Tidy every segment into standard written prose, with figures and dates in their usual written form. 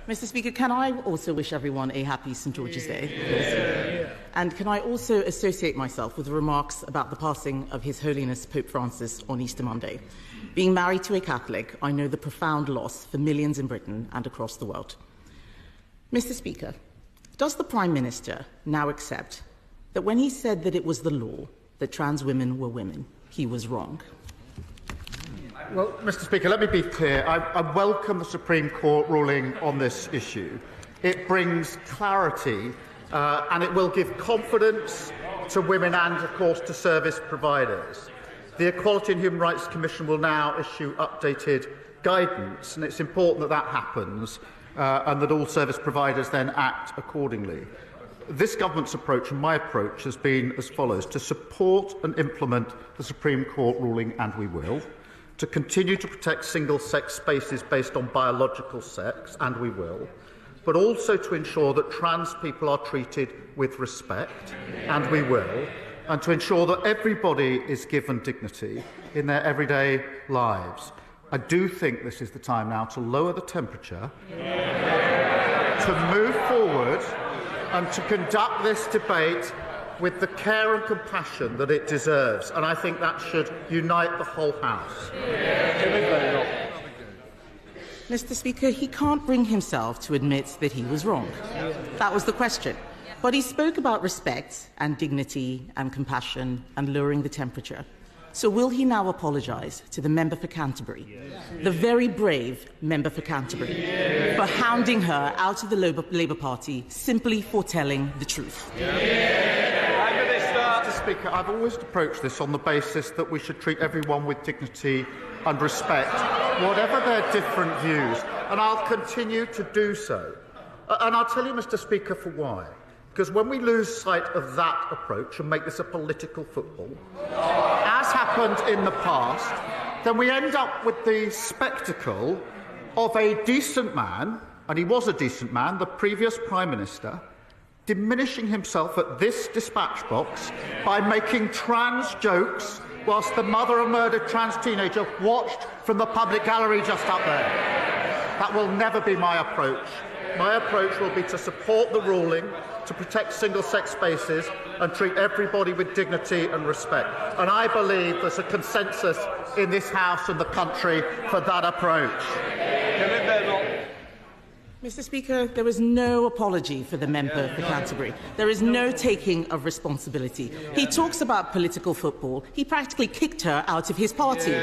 Mr. Speaker, can I also wish everyone a happy St George's Day? And can I also associate myself with the remarks about the passing of His Holiness Pope Francis on Easter Monday? Being married to a Catholic, I know the profound loss for millions in Britain and across the world. Mr. Speaker, does the Prime Minister now accept that when he said that it was the law that trans women were women, he was wrong? Well, Mr. Speaker, let me be clear. I welcome the Supreme Court ruling on this issue. It brings clarity and it will give confidence to women and, of course, to service providers. The Equality and Human Rights Commission will now issue updated guidance, and it's important that that happens and that all service providers then act accordingly. This government's approach and my approach has been as follows: to support and implement the Supreme Court ruling, and we will; to continue to protect single-sex spaces based on biological sex, and we will; but also to ensure that trans people are treated with respect, and we will; and to ensure that everybody is given dignity in their everyday lives. I do think this is the time now to lower the temperature, to move forward and to conduct this debate with the care and compassion that it deserves, and I think that should unite the whole House. Mr. Speaker, he can't bring himself to admit that he was wrong. That was the question. But he spoke about respect and dignity and compassion and lowering the temperature. So will he now apologise to the member for Canterbury, the very brave member for Canterbury, for hounding her out of the Labour Party simply for telling the truth? Mr. Speaker, I've always approached this on the basis that we should treat everyone with dignity and respect, whatever their different views, and I'll continue to do so. And I'll tell you, Mr. Speaker, for why. Because when we lose sight of that approach and make this a political football, as happened in the past, then we end up with the spectacle of a decent man, and he was a decent man, the previous Prime Minister, diminishing himself at this dispatch box by making trans jokes whilst the mother of a murdered trans teenager watched from the public gallery just up there. That will never be my approach. My approach will be to support the ruling, to protect single-sex spaces and treat everybody with dignity and respect. And I believe there's a consensus in this House and the country for that approach. Mr. Speaker, there is no apology for the member for Canterbury. There is no taking of responsibility. He talks about political football. He practically kicked her out of his party.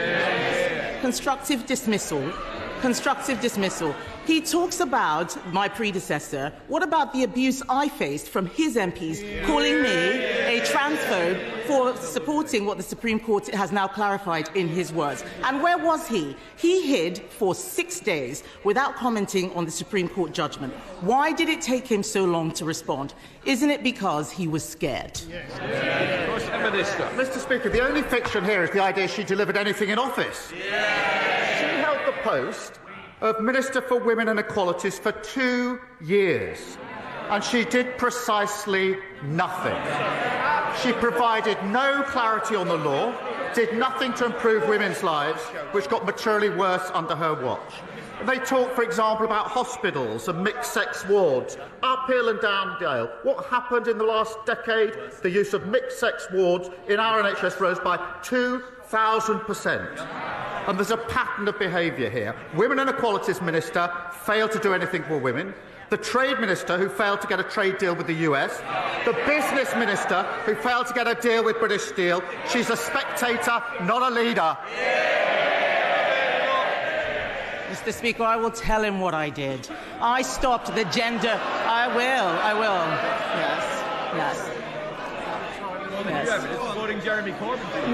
Constructive dismissal. Constructive dismissal. He talks about my predecessor. What about the abuse I faced from his MPs calling me a transphobe for supporting what the Supreme Court has now clarified in his words? And where was he? He hid for 6 days without commenting on the Supreme Court judgment. Why did it take him so long to respond? Isn't it because he was scared? Mr. Speaker, the only fiction here is the idea she delivered anything in office. She held the post of Minister for Women and Equalities for 2 years, and she did precisely nothing. She provided no clarity on the law, did nothing to improve women's lives, which got materially worse under her watch. They talk, for example, about hospitals and mixed-sex wards, uphill and down Dale. What happened in the last decade? The use of mixed-sex wards in our NHS rose by 2,000%. And there's a pattern of behaviour here. Women and Equalities Minister failed to do anything for women. The Trade Minister, who failed to get a trade deal with the US. The Business Minister, who failed to get a deal with British Steel. She's a spectator, not a leader. Mr. Speaker, I will tell him what I did. I stopped the gender... I will. Yes.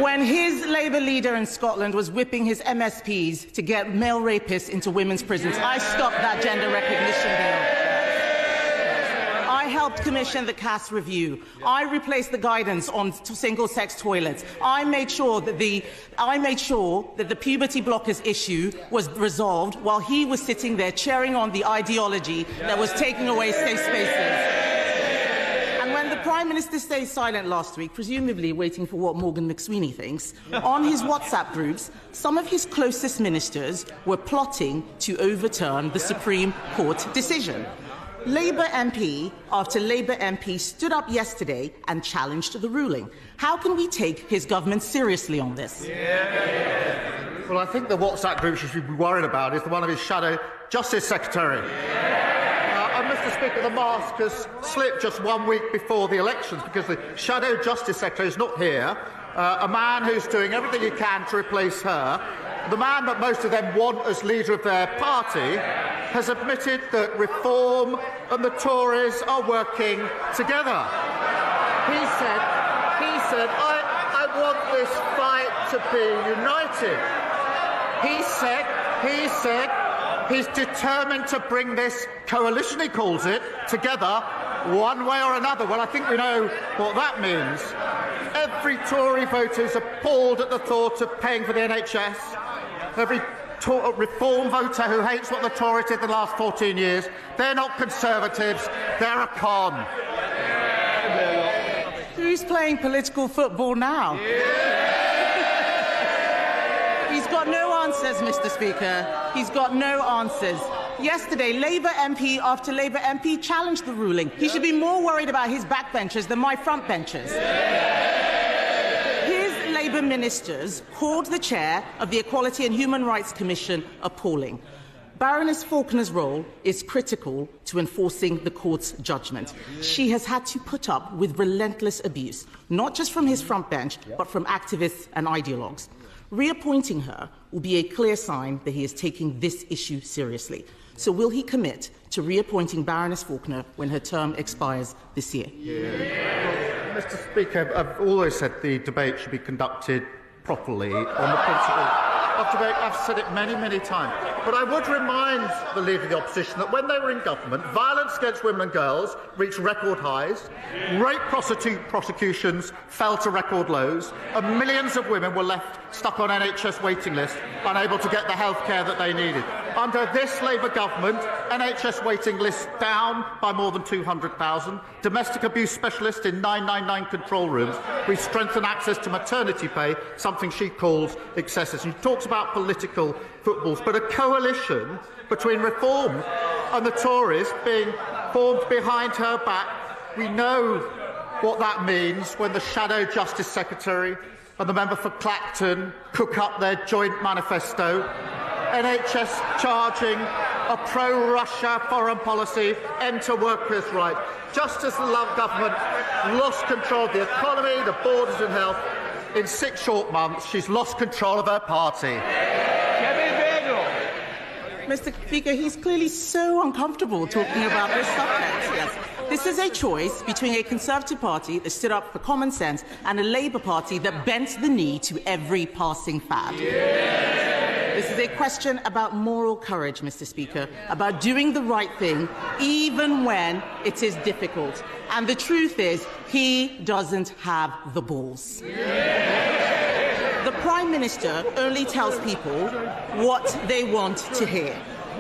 When his Labour leader in Scotland was whipping his MSPs to get male rapists into women's prisons, I stopped that gender recognition bill. I helped commission the Cass review. I replaced the guidance on single-sex toilets. I made sure that the puberty blockers issue was resolved while he was sitting there cheering on the ideology that was taking away safe spaces. And when the Prime Minister stayed silent last week, presumably waiting for what Morgan McSweeney thinks. On his WhatsApp groups, some of his closest ministers were plotting to overturn the Supreme Court decision. Labour MP after Labour MP stood up yesterday and challenged the ruling. How can we take his government seriously on this? Well, I think the WhatsApp group you should be worried about is the one of his shadow Justice Secretary. And Mr. Speaker, the mask has slipped just 1 week before the elections because the shadow Justice Secretary is not here. A man who's doing everything he can to replace her. The man that most of them want as leader of their party has admitted that Reform and the Tories are working together. He said, I want this fight to be united. He said he's determined to bring this coalition, he calls it, together one way or another. Well, I think we know what that means. Every Tory voter is appalled at the thought of paying for the NHS. Every Reform voter who hates what the Tories did the last 14 years, they're not Conservatives, they're a con. Who's playing political football now? He's got no answers, Mr. Speaker. He's got no answers. Yesterday, Labour MP after Labour MP challenged the ruling. He should be more worried about his backbenchers than my frontbenchers. His Labour ministers called the chair of the Equality and Human Rights Commission appalling. Baroness Faulkner's role is critical to enforcing the court's judgment. She has had to put up with relentless abuse, not just from his front bench, but from activists and ideologues. Reappointing her will be a clear sign that he is taking this issue seriously. So will he commit to reappointing Baroness Faulkner when her term expires this year? Well, Mr. Speaker, I've always said the debate should be conducted properly on the principle of debate. I've said it many, many times. But I would remind the Leader of the Opposition that when they were in government, violence against women and girls reached record highs, rape prosecutions fell to record lows, and millions of women were left stuck on NHS waiting lists, unable to get the health care that they needed. Under this Labour government, NHS waiting lists down by more than 200,000, domestic abuse specialists in 999 control rooms. We strengthen access to maternity pay, something she calls excessive. She talks about political footballs, but a coalition between Reform and the Tories being formed behind her back, we know what that means when the Shadow Justice Secretary and the member for Clacton cook up their joint manifesto. NHS charging a pro-Russia foreign policy, end to workers' rights. Just as the Love government lost control of the economy, the borders and health, in 6 short months, she's lost control of her party. Mr. Speaker, he's clearly so uncomfortable talking about this subject. Yes. This is a choice between a Conservative Party that stood up for common sense and a Labour Party that bent the knee to every passing fad. This is a question about moral courage, Mr. Speaker, about doing the right thing even when it is difficult. And the truth is, he doesn't have the balls. The Prime Minister only tells people what they want to hear.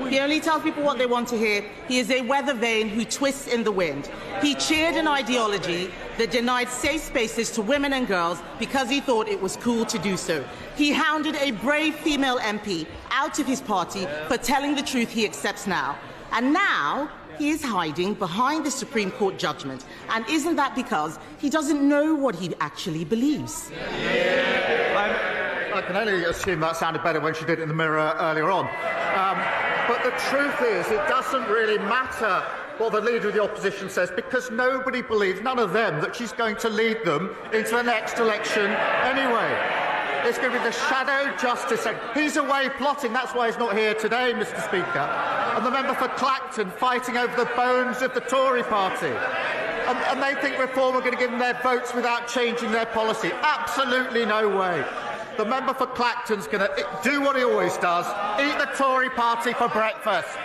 He only tells people what they want to hear. He is a weather vane who twists in the wind. He cheered an ideology that denied safe spaces to women and girls because he thought it was cool to do so. He hounded a brave female MP out of his party for telling the truth he accepts now. And now he is hiding behind the Supreme Court judgment. And isn't that because he doesn't know what he actually believes? I can only assume that sounded better when she did it in the mirror earlier on. But the truth is, it doesn't really matter what the Leader of the Opposition says, because nobody believes, none of them, that she's going to lead them into the next election anyway. It's going to be the Shadow Justice Secretary. He's away plotting, that's why he's not here today, Mr. Speaker. And the member for Clacton fighting over the bones of the Tory party. And they think Reform are going to give them their votes without changing their policy. Absolutely no way. The member for Clacton's going to do what he always does, eat the Tory party for breakfast.